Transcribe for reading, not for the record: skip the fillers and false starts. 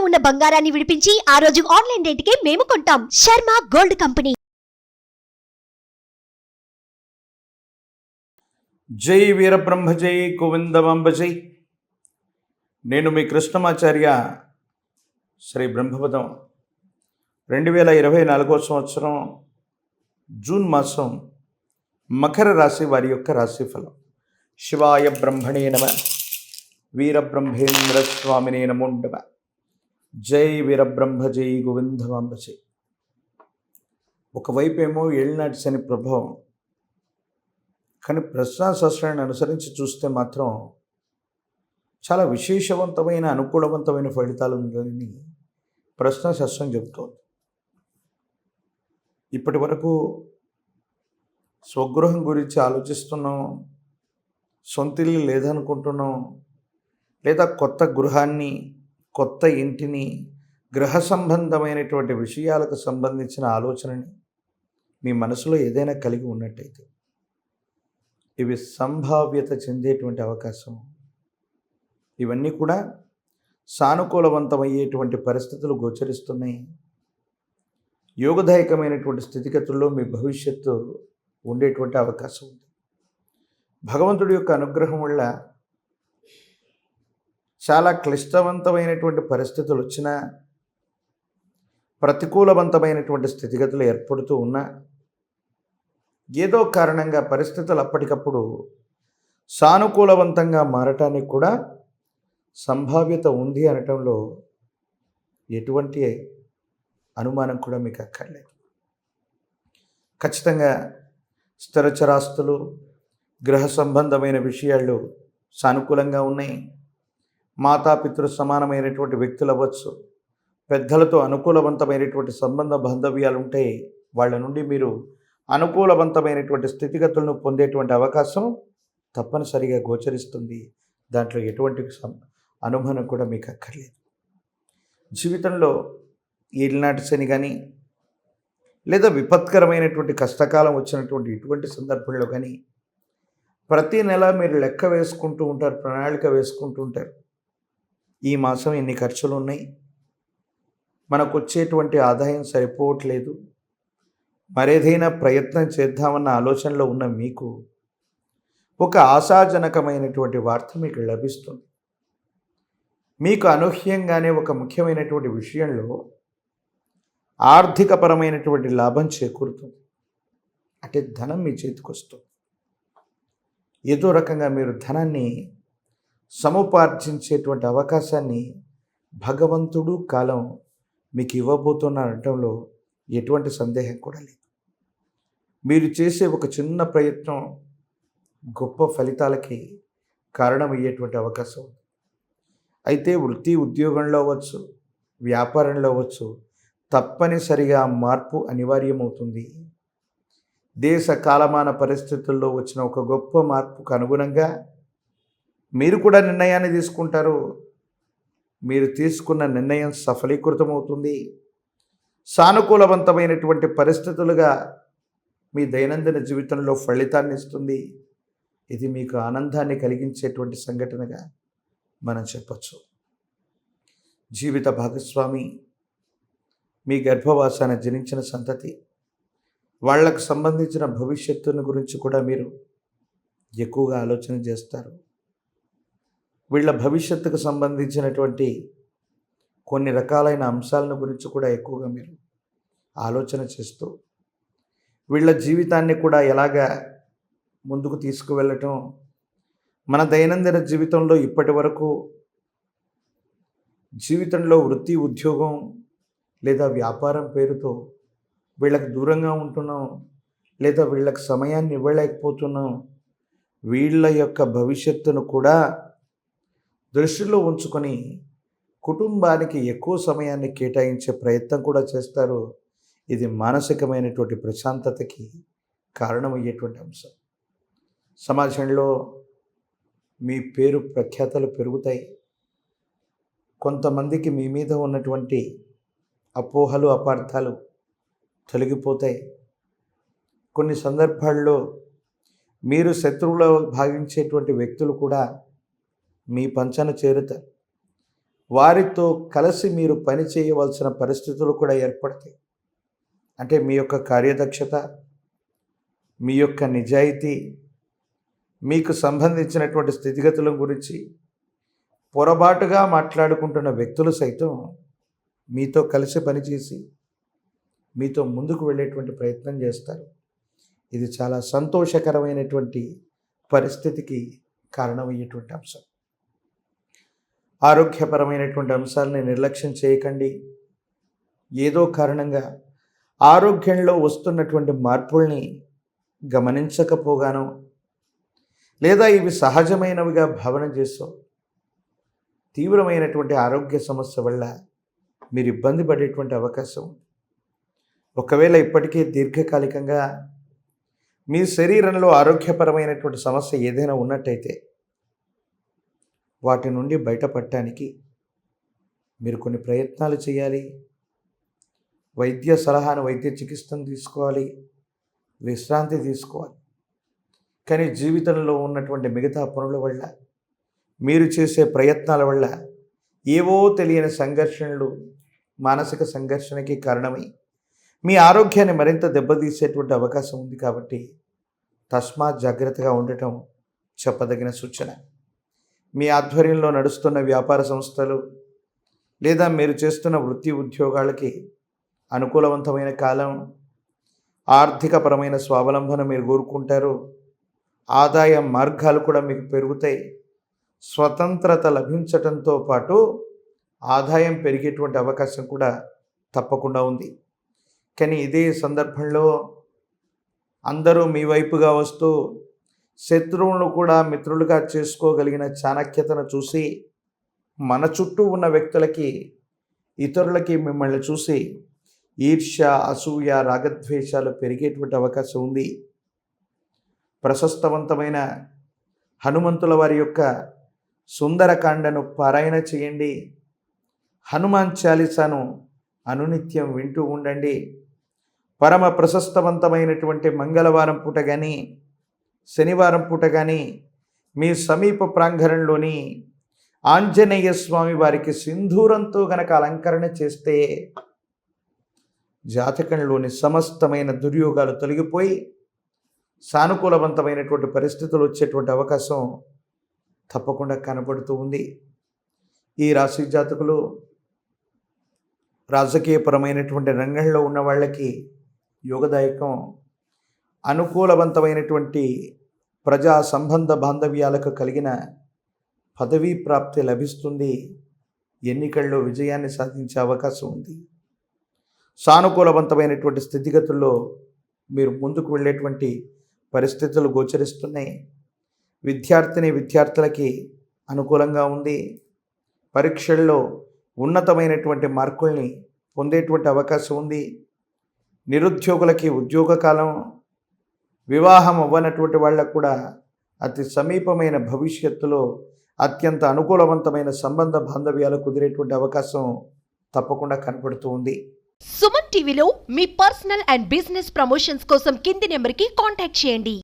ఉన్న బంగారాన్ని విడిపించి ఆ రోజు ఆన్లైన్ రేటుకే మేము కొంటాం. Sharma gold company. జై వీరబ్రహ్మ జై గోవిందమాంబ జై. నేను మీ కృష్ణమాచార్య. శ్రీ బ్రహ్మపదం 2024 సంవత్సరం జూన్ మాసం మకర రాశి వారి యొక్క రాశిఫలం. శివాయ బ్రహ్మణే నమ. వీరబ్రహ్మేంద్ర స్వామినే నమో నమ. జై వీరబ్రహ్మ జై గోవిందమాంబ జై. ఒకవైపేమో ఏళ్ళనాటి శని ప్రభావం, కానీ ప్రశ్నాశాస్త్రాన్ని అనుసరించి చూస్తే మాత్రం చాలా విశేషవంతమైన అనుకూలవంతమైన ఫలితాలు ఉందని ప్రశ్నాశాస్త్రం చెబుతోంది. ఇప్పటి వరకు స్వగృహం గురించి ఆలోచిస్తున్నాం, సొంతిల్లు లేదనుకుంటున్నాం, లేదా కొత్త గృహాన్ని, కొత్త ఇంటిని, గృహ సంబంధమైనటువంటి విషయాలకు సంబంధించిన ఆలోచనని మీ మనసులో ఏదైనా కలిగి ఉన్నట్టయితే ఇవి సంభావ్యత చెందేటువంటి అవకాశం. ఇవన్నీ కూడా సానుకూలవంతమయ్యేటువంటి పరిస్థితులు గోచరిస్తున్నాయి. యోగదాయకమైనటువంటి స్థితిగతుల్లో మీ భవిష్యత్తు ఉండేటువంటి అవకాశం ఉంది. భగవంతుడి యొక్క అనుగ్రహం వల్ల చాలా క్లిష్టవంతమైనటువంటి పరిస్థితులు వచ్చినా, ప్రతికూలవంతమైనటువంటి స్థితిగతులు ఏర్పడుతూ ఉన్నా, ఏదో కారణంగా పరిస్థితులు అప్పటికప్పుడు సానుకూలవంతంగా మారటానికి కూడా సంభావ్యత ఉంది అనటంలో ఎటువంటి అనుమానం కూడా మీకు అక్కర్లేదు. ఖచ్చితంగా స్థిరచరాస్తులు, గృహ సంబంధమైన విషయాలు సానుకూలంగా ఉన్నాయి. మాతాపితృ సమానమైనటువంటి వ్యక్తులు అవ్వచ్చు, పెద్దలతో అనుకూలవంతమైనటువంటి సంబంధ బాంధవ్యాలు ఉంటే వాళ్ళ నుండి మీరు అనుకూలవంతమైనటువంటి స్థితిగతులను పొందేటువంటి అవకాశం తప్పనిసరిగా గోచరిస్తుంది. దాంట్లో ఎటువంటి అనుమానం కూడా మీకు అక్కర్లేదు. జీవితంలో ఏలినాటి శని కానీ, లేదా విపత్కరమైనటువంటి కష్టకాలం వచ్చినటువంటి ఇటువంటి సందర్భంలో కానీ ప్రతి నెల మీరు లెక్క వేసుకుంటూ ఉంటారు, ప్రణాళిక వేసుకుంటూ ఉంటారు. ఈ మాసం ఎన్ని ఖర్చులు ఉన్నాయి, మనకు వచ్చేటువంటి ఆదాయం సరిపోవట్లేదు, మరేదైనా ప్రయత్నం చేద్దామన్న ఆలోచనలో ఉన్న మీకు ఒక ఆశాజనకమైనటువంటి వార్త మీకు లభిస్తుంది. మీకు అనూహ్యంగానే ఒక ముఖ్యమైనటువంటి విషయంలో ఆర్థికపరమైనటువంటి లాభం చేకూరుతుంది. అంటే ధనం మీ చేతికి వస్తుంది. ఏదో రకంగా మీరు ధనాన్ని సముపార్జించేటువంటి అవకాశాన్ని భగవంతుడు కాలం మీకు ఇవ్వబోతున్నారనటంలో ఎటువంటి సందేహం కూడా లేదు. మీరు చేసే ఒక చిన్న ప్రయత్నం గొప్ప ఫలితాలకి కారణమయ్యేటువంటి అవకాశం ఉంది. అయితే వృత్తి ఉద్యోగంలో అవ్వచ్చు, వ్యాపారంలో అవ్వచ్చు, తప్పనిసరిగా మార్పు అనివార్యమవుతుంది. దేశ కాలమాన పరిస్థితుల్లో వచ్చిన ఒక గొప్ప మార్పుకు అనుగుణంగా మీరు కూడా నిర్ణయాన్ని తీసుకుంటారు. మీరు తీసుకున్న నిర్ణయం సఫలీకృతమవుతుంది. సానుకూలవంతమైనటువంటి పరిస్థితులుగా మీ దైనందిన జీవితంలో ఫలితాన్ని ఇస్తుంది. ఇది మీకు ఆనందాన్ని కలిగించేటువంటి సంఘటనగా మనం చెప్పచ్చు. జీవిత భాగస్వామి, మీ గర్భవాసాన జనించిన సంతతి, వాళ్లకు సంబంధించిన భవిష్యత్తును గురించి కూడా మీరు ఎక్కువగా ఆలోచన చేస్తారు. వీళ్ళ భవిష్యత్తుకు సంబంధించినటువంటి కొన్ని రకాలైన అంశాలను గురించి కూడా ఎక్కువగా మీరు ఆలోచన చేస్తూ వీళ్ళ జీవితాన్ని కూడా ఎలాగా ముందుకు తీసుకువెళ్ళటం, మన దైనందిన జీవితంలో ఇప్పటి వరకు జీవితంలో వృత్తి ఉద్యోగం లేదా వ్యాపారం పేరుతో వీళ్ళకి దూరంగా ఉంటున్నాం, లేదా వీళ్ళకి సమయాన్ని ఇవ్వలేకపోతున్నాం. వీళ్ళ యొక్క భవిష్యత్తును కూడా దృష్టిలో ఉంచుకొని కుటుంబానికి ఎక్కువ సమయాన్ని కేటాయించే ప్రయత్నం కూడా చేస్తారు. ఇది మానసికమైనటువంటి ప్రశాంతతకి కారణమయ్యేటువంటి అంశం. సమాజంలో మీ పేరు ప్రఖ్యాతలు పెరుగుతాయి. కొంతమందికి మీ మీద ఉన్నటువంటి అపోహలు, అపార్థాలు తొలగిపోతాయి. కొన్ని సందర్భాల్లో మీరు శత్రువులో భావించేటువంటి వ్యక్తులు కూడా మీ పంచన చేరుతారు. వారితో కలిసి మీరు పని చేయవలసిన పరిస్థితులు కూడా ఏర్పడతాయి. అంటే మీ యొక్క కార్యదక్షత, మీ యొక్క నిజాయితీ, మీకు సంబంధించినటువంటి స్థితిగతుల గురించి పొరపాటుగా మాట్లాడుకుంటున్న వ్యక్తులు సైతం మీతో కలిసి పనిచేసి మీతో ముందుకు వెళ్ళేటువంటి ప్రయత్నం చేస్తారు. ఇది చాలా సంతోషకరమైనటువంటి పరిస్థితికి కారణమయ్యేటువంటి అంశం. ఆరోగ్యపరమైనటువంటి అంశాలని నిర్లక్ష్యం చేయకండి. ఏదో కారణంగా ఆరోగ్యంలో వస్తున్నటువంటి మార్పుల్ని గమనించకపోగానో లేదా ఇవి సహజమైనవిగా భావన చేసో తీవ్రమైనటువంటి ఆరోగ్య సమస్య వల్ల మీరు ఇబ్బంది పడేటువంటి అవకాశం ఉంది. ఒకవేళ ఇప్పటికే దీర్ఘకాలికంగా మీ శరీరంలో ఆరోగ్యపరమైనటువంటి సమస్య ఏదైనా ఉన్నట్టయితే వాటి నుండి బయటపడటానికి మీరు కొన్ని ప్రయత్నాలు చేయాలి. వైద్య సలహాను, వైద్య చికిత్సను తీసుకోవాలి, విశ్రాంతి తీసుకోవాలి. కానీ జీవితంలో ఉన్నటువంటి మిగతా పనుల వల్ల, మీరు చేసే ప్రయత్నాల వల్ల ఏవో తెలియని సంఘర్షణలు మానసిక సంఘర్షణకి కారణమై మీ ఆరోగ్యాన్ని మరింత దెబ్బతీసేటువంటి అవకాశం ఉంది. కాబట్టి తస్మాత్ జాగ్రత్తగా ఉండటం చెప్పదగిన సూచన. మీ ఆధ్వర్యంలో నడుస్తున్న వ్యాపార సంస్థలు లేదా మీరు చేస్తున్న వృత్తి ఉద్యోగాలకి అనుకూలవంతమైన కాలం. ఆర్థికపరమైన స్వావలంబన మీరు కోరుకుంటారు. ఆదాయ మార్గాలు కూడా మీకు పెరుగుతాయి. స్వతంత్రత లభించటంతో పాటు ఆదాయం పెరిగేటువంటి అవకాశం కూడా తప్పకుండా ఉంది. కానీ ఇదే సందర్భంలో అందరూ మీ వైపుగా వస్తూ శత్రువులను కూడా మిత్రులుగా చేసుకోగలిగిన చాణక్యతను చూసి మన చుట్టూ ఉన్న వ్యక్తులకి, ఇతరులకి మిమ్మల్ని చూసి ఈర్ష్య, అసూయ, రాగద్వేషాలు పెరిగేటువంటి అవకాశం ఉంది. ప్రశస్తవంతమైన హనుమంతుల వారి యొక్క సుందరకాండను పారాయణ చేయండి. హనుమాన్ చాలీసాను అనునిత్యం వింటూ ఉండండి. పరమ ప్రశస్తవంతమైనటువంటి మంగళవారం పూట కానీ శనివారం పూట కానీ మీ సమీప ప్రాంగణంలోని ఆంజనేయ స్వామి వారికి సింధూరంతో గనక అలంకరణ చేస్తే జాతకంలోని సమస్తమైన దుర్యోగాలు తొలగిపోయి సానుకూలవంతమైనటువంటి పరిస్థితులు వచ్చేటువంటి అవకాశం తప్పకుండా కనబడుతూ ఉంది. ఈ రాశి జాతకులు రాజకీయపరమైనటువంటి రంగంలో ఉన్న వాళ్ళకి యోగదాయకం. అనుకూలవంతమైనటువంటి ప్రజా సంబంధ బాంధవ్యాలకు కలిగిన పదవీ ప్రాప్తి లభిస్తుంది. ఎన్నికల్లో విజయాన్ని సాధించే అవకాశం ఉంది. సానుకూలవంతమైనటువంటి స్థితిగతుల్లో మీరు ముందుకు వెళ్ళేటువంటి పరిస్థితులు గోచరిస్తున్నాయి. విద్యార్థులకి అనుకూలంగా ఉంది. పరీక్షల్లో ఉన్నతమైనటువంటి మార్కుల్ని పొందేటువంటి అవకాశం ఉంది. నిరుద్యోగులకి ఉద్యోగ కాలం, వివాహం అవ్వనటువంటి వాళ్ళకు కూడా అతి సమీపమైన భవిష్యత్తులో అత్యంత అనుకూలవంతమైన సంబంధ బాంధవ్యాలు కుదిరేటువంటి అవకాశం తప్పకుండా కనపడుతూ ఉంది. సుమన్ టీవీలో మీ పర్సనల్ అండ్ బిజినెస్ ప్రమోషన్స్ కోసం కింది నెంబర్కి కాంటాక్ట్ చేయండి.